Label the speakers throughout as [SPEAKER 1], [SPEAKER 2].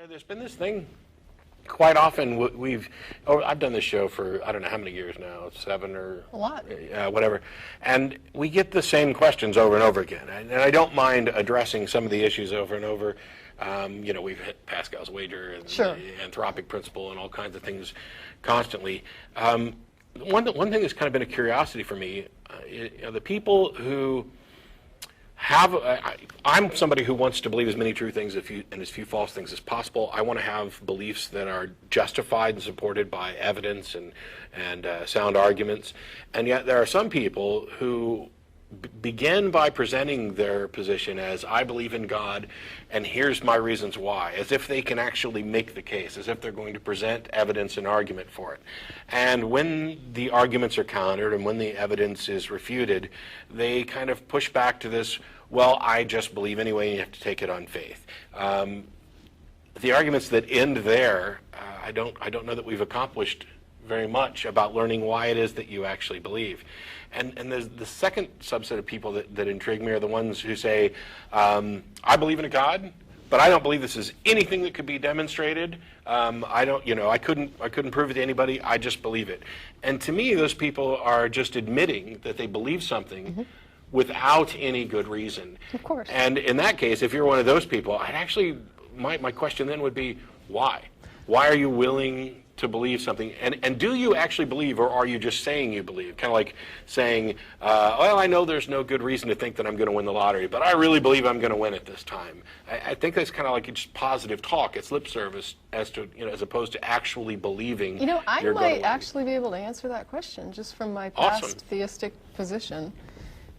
[SPEAKER 1] There's been this thing quite often. I've done this show for I don't know how many years now, 7 or
[SPEAKER 2] a lot,
[SPEAKER 1] whatever, and we get the same questions over and over again. And I don't mind addressing some of the issues over and over. We've hit Pascal's wager and
[SPEAKER 2] sure.
[SPEAKER 1] the anthropic principle and all kinds of things constantly. One thing that's kind of been a curiosity for me, the people who I'm somebody who wants to believe as many true things and as few false things as possible. I want to have beliefs that are justified and supported by evidence and sound arguments. And yet there are some people who begin by presenting their position as, I believe in God, and here's my reasons why, as if they can actually make the case, as if they're going to present evidence and argument for it. And when the arguments are countered and when the evidence is refuted, they kind of push back to this, well, I just believe anyway, and you have to take it on faith. The arguments that end there, I don't know that we've accomplished very much about learning why it is that you actually believe. And there's the second subset of people that intrigue me are the ones who say, I believe in a God, but I don't believe this is anything that could be demonstrated. I couldn't prove it to anybody. I just believe it. And to me, those people are just admitting that they believe something mm-hmm. without any good reason.
[SPEAKER 2] Of course.
[SPEAKER 1] And in that case, if you're one of those people, my question then would be, why? Why are you willing to believe something? And do you actually believe, or are you just saying you believe? Kind of like saying, well, I know there's no good reason to think that I'm going to win the lottery, but I really believe I'm going to win it this time. I think that's kind of like just positive talk. It's lip service as opposed to actually believing.
[SPEAKER 2] I might actually be able to answer that question just from my past
[SPEAKER 1] Awesome.
[SPEAKER 2] Theistic position,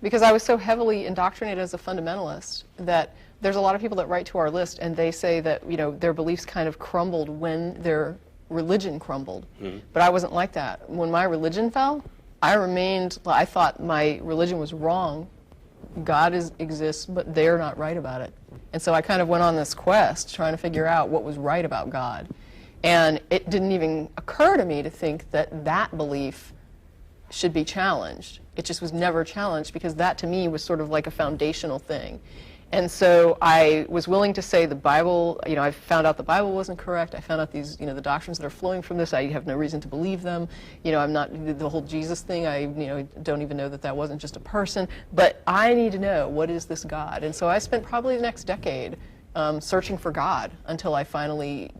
[SPEAKER 2] because I was so heavily indoctrinated as a fundamentalist that there's a lot of people that write to our list and they say that their beliefs kind of crumbled when their religion crumbled. Mm-hmm. But I wasn't like that. When my religion fell, I thought my religion was wrong. God exists, but they're not right about it. And so I kind of went on this quest trying to figure out what was right about God. And it didn't even occur to me to think that that belief should be challenged. It just was never challenged because that to me was sort of like a foundational thing. And so I was willing to say the Bible, I found out the Bible wasn't correct. I found out these, the doctrines that are flowing from this, I have no reason to believe them. I'm not, the whole Jesus thing, I don't even know that wasn't just a person. But I need to know, what is this God? And so I spent probably the next decade searching for God until I finally,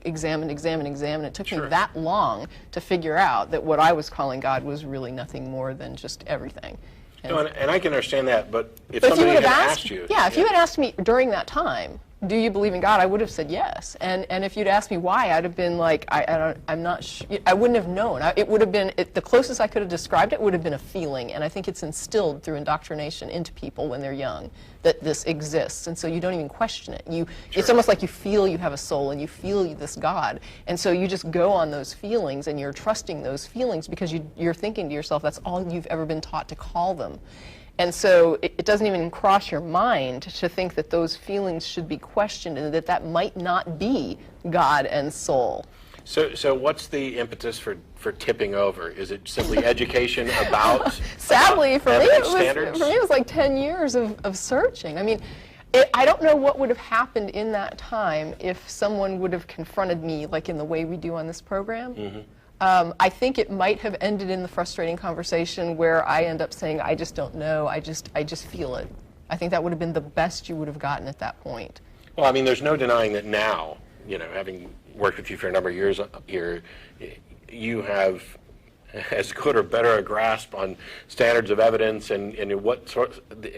[SPEAKER 2] examined. It took
[SPEAKER 1] Sure.
[SPEAKER 2] me that long to figure out that what I was calling God was really nothing more than just everything.
[SPEAKER 1] And I can understand that, but if somebody had asked you...
[SPEAKER 2] Yeah, if you had asked me during that time, do you believe in God, I would have said yes. And if you'd asked me why, I'd have been like, I'm not sure. I wouldn't have known. It would have been, the closest I could have described it would have been a feeling. And I think it's instilled through indoctrination into people when they're young that this exists. And so you don't even question it.
[SPEAKER 1] Sure.
[SPEAKER 2] It's almost like you feel you have a soul and you feel this God. And so you just go on those feelings and you're trusting those feelings because you're thinking to yourself, that's all you've ever been taught to call them. And so it doesn't even cross your mind to think that those feelings should be questioned and that might not be God and soul.
[SPEAKER 1] So what's the impetus for tipping over? Is it simply education about
[SPEAKER 2] Sadly, for me
[SPEAKER 1] it
[SPEAKER 2] was like 10 years of searching. I mean, I don't know what would have happened in that time if someone would have confronted me like in the way we do on this program. Mm-hmm. I think it might have ended in the frustrating conversation where I end up saying, I just don't know, I just feel it. I think that would have been the best you would have gotten at that point.
[SPEAKER 1] Well, I mean, there's no denying that now, having worked with you for a number of years here, you have as good or better a grasp on standards of evidence and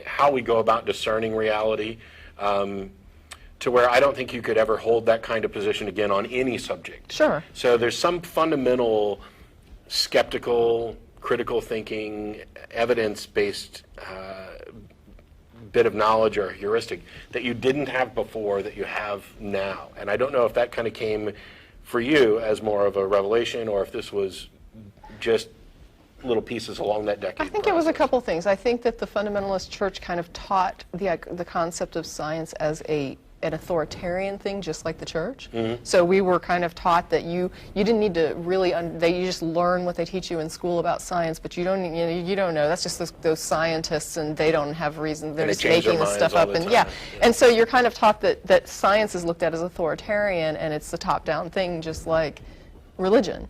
[SPEAKER 1] how we go about discerning reality. To where I don't think you could ever hold that kind of position again on any subject.
[SPEAKER 2] Sure.
[SPEAKER 1] So there's some fundamental skeptical, critical thinking, evidence-based bit of knowledge or heuristic that you didn't have before that you have now. And I don't know if that kind of came for you as more of a revelation or if this was just little pieces along that decade.
[SPEAKER 2] I think it was a couple things. I think that the fundamentalist church kind of taught the concept of science as an authoritarian thing, just like the church. So we were kind of taught that you didn't need to really, you just learn what they teach you in school about science, but you don't, you don't know. That's just those scientists, and they don't have reason. They're just making this stuff up, and and so you're kind of taught that science is looked at as authoritarian, and it's the top-down thing, just like religion,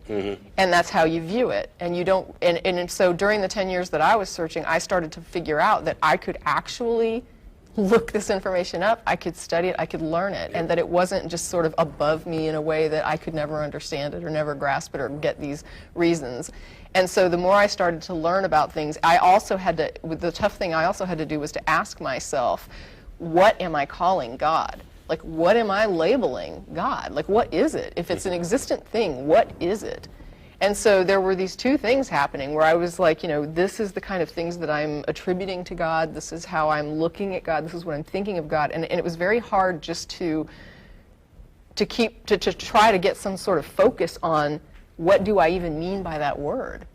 [SPEAKER 2] and that's how you view it. And you don't, and so during the 10 years that I was searching, I started to figure out that I could actually look this information up, I could study it, I could learn it, and that it wasn't just sort of above me in a way that I could never understand it or never grasp it or get these reasons. And so the more I started to learn about things, I also had to, the tough thing I also had to do was to ask myself, what am I calling God? Like, what am I labeling God? Like, what is it? If it's an existent thing, what is it? And so there were these two things happening where I was like, this is the kind of things that I'm attributing to God. This is how I'm looking at God. This is what I'm thinking of God. And it was very hard just to try to get some sort of focus on what do I even mean by that word.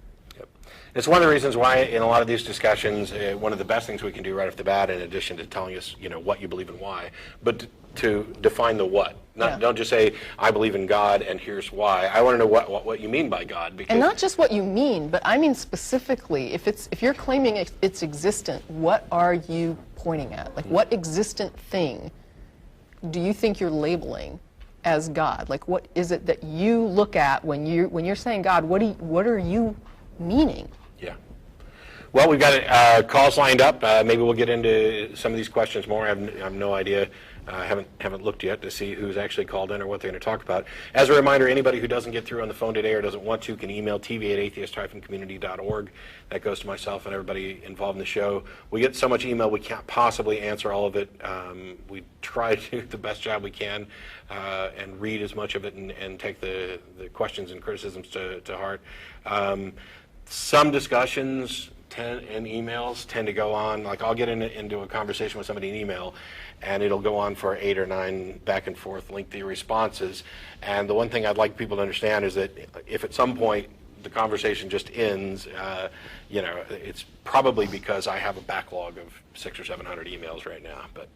[SPEAKER 1] It's one of the reasons why in a lot of these discussions, one of the best things we can do right off the bat, in addition to telling us, what you believe and why, but to define the what. Don't just say, I believe in God and here's why. I want to know what you mean by God. Because
[SPEAKER 2] and not just what you mean, but I mean specifically, if you're claiming it's existent, what are you pointing at? Like, what existent thing do you think you're labeling as God? Like, what is it that you look at when you're saying God? What are you meaning?
[SPEAKER 1] Yeah. Well, we've got calls lined up. Maybe we'll get into some of these questions more. I have no idea. I haven't looked yet to see who's actually called in or what they're going to talk about. As a reminder, anybody who doesn't get through on the phone today or doesn't want to can email tv@atheist-community.org. That goes to myself and everybody involved in the show. We get so much email, we can't possibly answer all of it. We try to do the best job we can and read as much of it and take the questions and criticisms to heart. Some discussions and emails tend to go on, like I'll get into a conversation with somebody in email, and it'll go on for 8 or 9 back and forth lengthy responses. And the one thing I'd like people to understand is that if at some point the conversation just ends, it's probably because I have a backlog of 600 or 700 emails right now. But